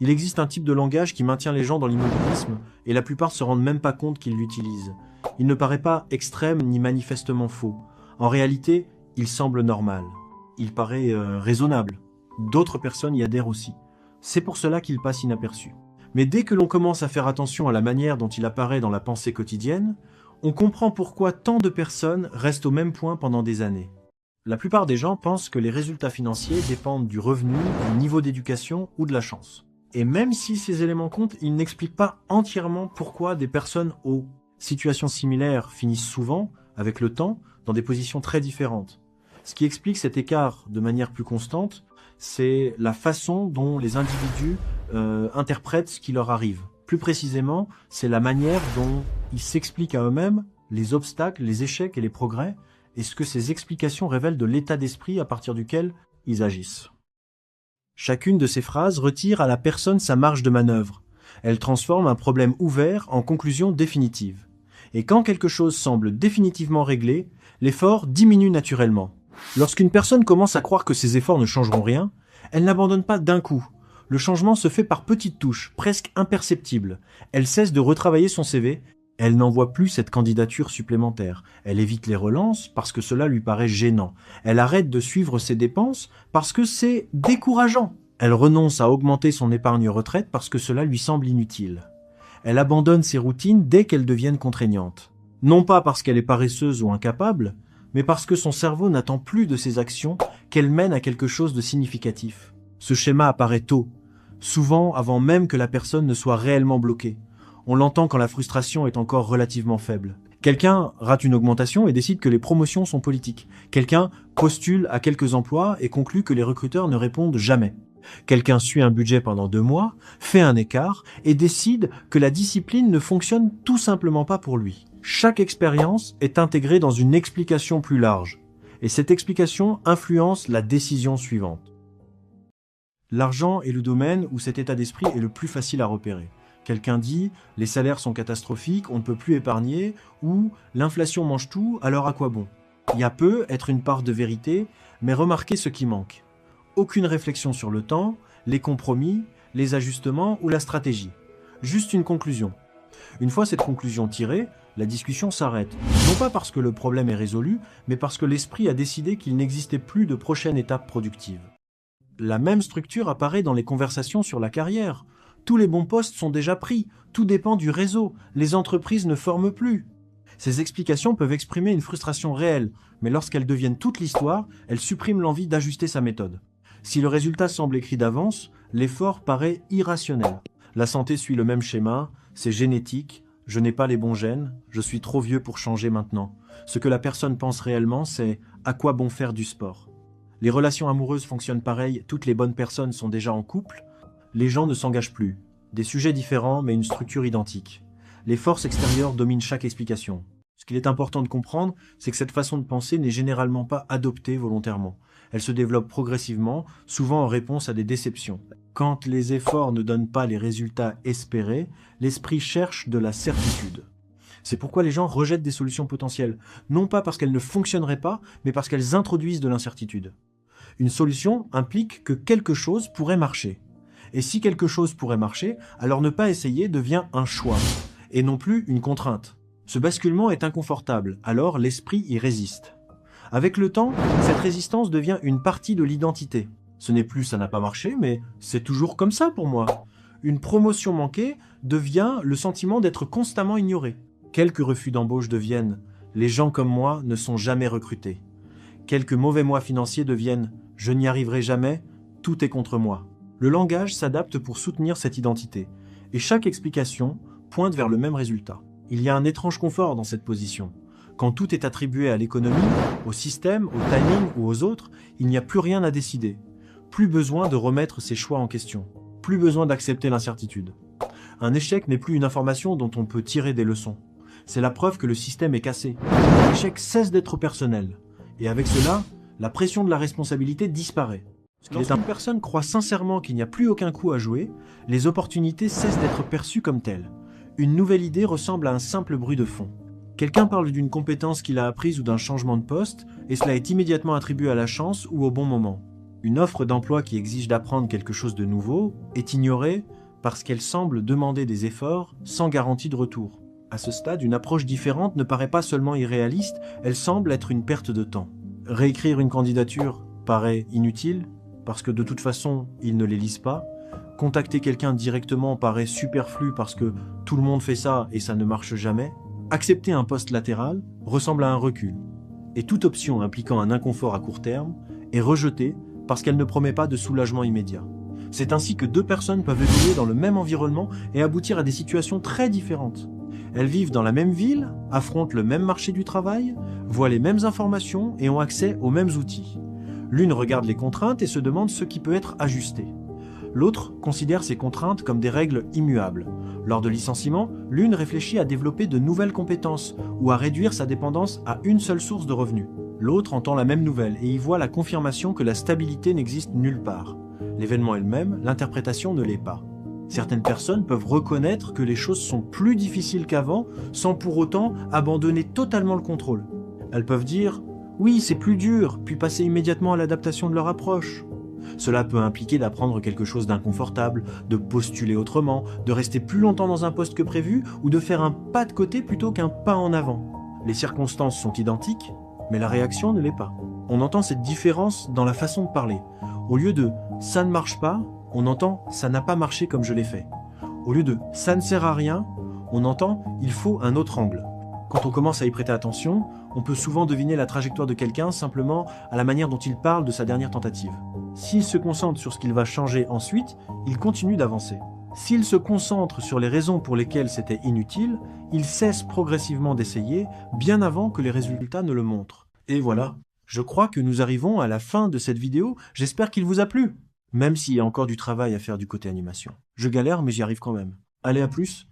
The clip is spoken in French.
Il existe un type de langage qui maintient les gens dans l'immobilisme, et la plupart se rendent même pas compte qu'ils l'utilisent. Il ne paraît pas extrême ni manifestement faux. En réalité, il semble normal. Il paraît raisonnable. D'autres personnes y adhèrent aussi. C'est pour cela qu'il passe inaperçu. Mais dès que l'on commence à faire attention à la manière dont il apparaît dans la pensée quotidienne, on comprend pourquoi tant de personnes restent au même point pendant des années. La plupart des gens pensent que les résultats financiers dépendent du revenu, du niveau d'éducation ou de la chance. Et même si ces éléments comptent, ils n'expliquent pas entièrement pourquoi des personnes aux situations similaires finissent souvent, avec le temps, dans des positions très différentes. Ce qui explique cet écart de manière plus constante, c'est la façon dont les individus interprètent ce qui leur arrive. Plus précisément, c'est la manière dont ils s'expliquent à eux-mêmes les obstacles, les échecs et les progrès, et ce que ces explications révèlent de l'état d'esprit à partir duquel ils agissent. Chacune de ces phrases retire à la personne sa marge de manœuvre. Elle transforme un problème ouvert en conclusion définitive. Et quand quelque chose semble définitivement réglé, l'effort diminue naturellement. Lorsqu'une personne commence à croire que ses efforts ne changeront rien, elle n'abandonne pas d'un coup. Le changement se fait par petites touches, presque imperceptibles. Elle cesse de retravailler son CV. Elle n'envoie plus cette candidature supplémentaire. Elle évite les relances parce que cela lui paraît gênant. Elle arrête de suivre ses dépenses parce que c'est décourageant. Elle renonce à augmenter son épargne retraite parce que cela lui semble inutile. Elle abandonne ses routines dès qu'elles deviennent contraignantes. Non pas parce qu'elle est paresseuse ou incapable, mais parce que son cerveau n'attend plus de ses actions qu'elles mènent à quelque chose de significatif. Ce schéma apparaît tôt, souvent avant même que la personne ne soit réellement bloquée. On l'entend quand la frustration est encore relativement faible. Quelqu'un rate une augmentation et décide que les promotions sont politiques. Quelqu'un postule à quelques emplois et conclut que les recruteurs ne répondent jamais. Quelqu'un suit un budget pendant 2 mois, fait un écart et décide que la discipline ne fonctionne tout simplement pas pour lui. Chaque expérience est intégrée dans une explication plus large, et cette explication influence la décision suivante. L'argent est le domaine où cet état d'esprit est le plus facile à repérer. Quelqu'un dit « les salaires sont catastrophiques, on ne peut plus épargner » ou « l'inflation mange tout, alors à quoi bon ?» Il y a peut être une part de vérité, mais remarquez ce qui manque. Aucune réflexion sur le temps, les compromis, les ajustements ou la stratégie. Juste une conclusion. Une fois cette conclusion tirée, la discussion s'arrête. Non pas parce que le problème est résolu, mais parce que l'esprit a décidé qu'il n'existait plus de prochaine étape productive. La même structure apparaît dans les conversations sur la carrière. Tous les bons postes sont déjà pris, tout dépend du réseau, les entreprises ne forment plus. Ces explications peuvent exprimer une frustration réelle, mais lorsqu'elles deviennent toute l'histoire, elles suppriment l'envie d'ajuster sa méthode. Si le résultat semble écrit d'avance, l'effort paraît irrationnel. La santé suit le même schéma, c'est génétique, je n'ai pas les bons gènes, je suis trop vieux pour changer maintenant. Ce que la personne pense réellement, c'est « à quoi bon faire du sport ?» Les relations amoureuses fonctionnent pareil, toutes les bonnes personnes sont déjà en couple, les gens ne s'engagent plus. Des sujets différents, mais une structure identique. Les forces extérieures dominent chaque explication. Ce qu'il est important de comprendre, c'est que cette façon de penser n'est généralement pas adoptée volontairement. Elle se développe progressivement, souvent en réponse à des déceptions. Quand les efforts ne donnent pas les résultats espérés, l'esprit cherche de la certitude. C'est pourquoi les gens rejettent des solutions potentielles, non pas parce qu'elles ne fonctionneraient pas, mais parce qu'elles introduisent de l'incertitude. Une solution implique que quelque chose pourrait marcher. Et si quelque chose pourrait marcher, alors ne pas essayer devient un choix, et non plus une contrainte. Ce basculement est inconfortable, alors l'esprit y résiste. Avec le temps, cette résistance devient une partie de l'identité. Ce n'est plus « ça n'a pas marché », mais « c'est toujours comme ça pour moi ». Une promotion manquée devient le sentiment d'être constamment ignoré. Quelques refus d'embauche deviennent « les gens comme moi ne sont jamais recrutés ». Quelques mauvais mois financiers deviennent « je n'y arriverai jamais, tout est contre moi ». Le langage s'adapte pour soutenir cette identité, et chaque explication pointe vers le même résultat. Il y a un étrange confort dans cette position. Quand tout est attribué à l'économie, au système, au timing ou aux autres, il n'y a plus rien à décider. Plus besoin de remettre ses choix en question. Plus besoin d'accepter l'incertitude. Un échec n'est plus une information dont on peut tirer des leçons. C'est la preuve que le système est cassé. L'échec cesse d'être personnel. Et avec cela, la pression de la responsabilité disparaît. Lorsqu'une personne croit sincèrement qu'il n'y a plus aucun coup à jouer, les opportunités cessent d'être perçues comme telles. Une nouvelle idée ressemble à un simple bruit de fond. Quelqu'un parle d'une compétence qu'il a apprise ou d'un changement de poste, et cela est immédiatement attribué à la chance ou au bon moment. Une offre d'emploi qui exige d'apprendre quelque chose de nouveau est ignorée parce qu'elle semble demander des efforts sans garantie de retour. À ce stade, une approche différente ne paraît pas seulement irréaliste, elle semble être une perte de temps. Réécrire une candidature paraît inutile, parce que de toute façon, ils ne les lisent pas. Contacter quelqu'un directement paraît superflu parce que tout le monde fait ça et ça ne marche jamais. Accepter un poste latéral ressemble à un recul. Et toute option impliquant un inconfort à court terme est rejetée parce qu'elle ne promet pas de soulagement immédiat. C'est ainsi que deux personnes peuvent évoluer dans le même environnement et aboutir à des situations très différentes. Elles vivent dans la même ville, affrontent le même marché du travail, voient les mêmes informations et ont accès aux mêmes outils. L'une regarde les contraintes et se demande ce qui peut être ajusté. L'autre considère ces contraintes comme des règles immuables. Lors de licenciement, l'une réfléchit à développer de nouvelles compétences ou à réduire sa dépendance à une seule source de revenus. L'autre entend la même nouvelle et y voit la confirmation que la stabilité n'existe nulle part. L'événement est le même, l'interprétation ne l'est pas. Certaines personnes peuvent reconnaître que les choses sont plus difficiles qu'avant sans pour autant abandonner totalement le contrôle. Elles peuvent dire « oui, c'est plus dur », puis passer immédiatement à l'adaptation de leur approche. Cela peut impliquer d'apprendre quelque chose d'inconfortable, de postuler autrement, de rester plus longtemps dans un poste que prévu ou de faire un pas de côté plutôt qu'un pas en avant. Les circonstances sont identiques, mais la réaction ne l'est pas. On entend cette différence dans la façon de parler. Au lieu de « ça ne marche pas », on entend « ça n'a pas marché comme je l'ai fait ». Au lieu de « ça ne sert à rien », on entend « il faut un autre angle ». Quand on commence à y prêter attention, on peut souvent deviner la trajectoire de quelqu'un simplement à la manière dont il parle de sa dernière tentative. S'il se concentre sur ce qu'il va changer ensuite, il continue d'avancer. S'il se concentre sur les raisons pour lesquelles c'était inutile, il cesse progressivement d'essayer, bien avant que les résultats ne le montrent. Et voilà, je crois que nous arrivons à la fin de cette vidéo, j'espère qu'il vous a plu, même s'il y a encore du travail à faire du côté animation. Je galère, mais j'y arrive quand même. Allez, à plus!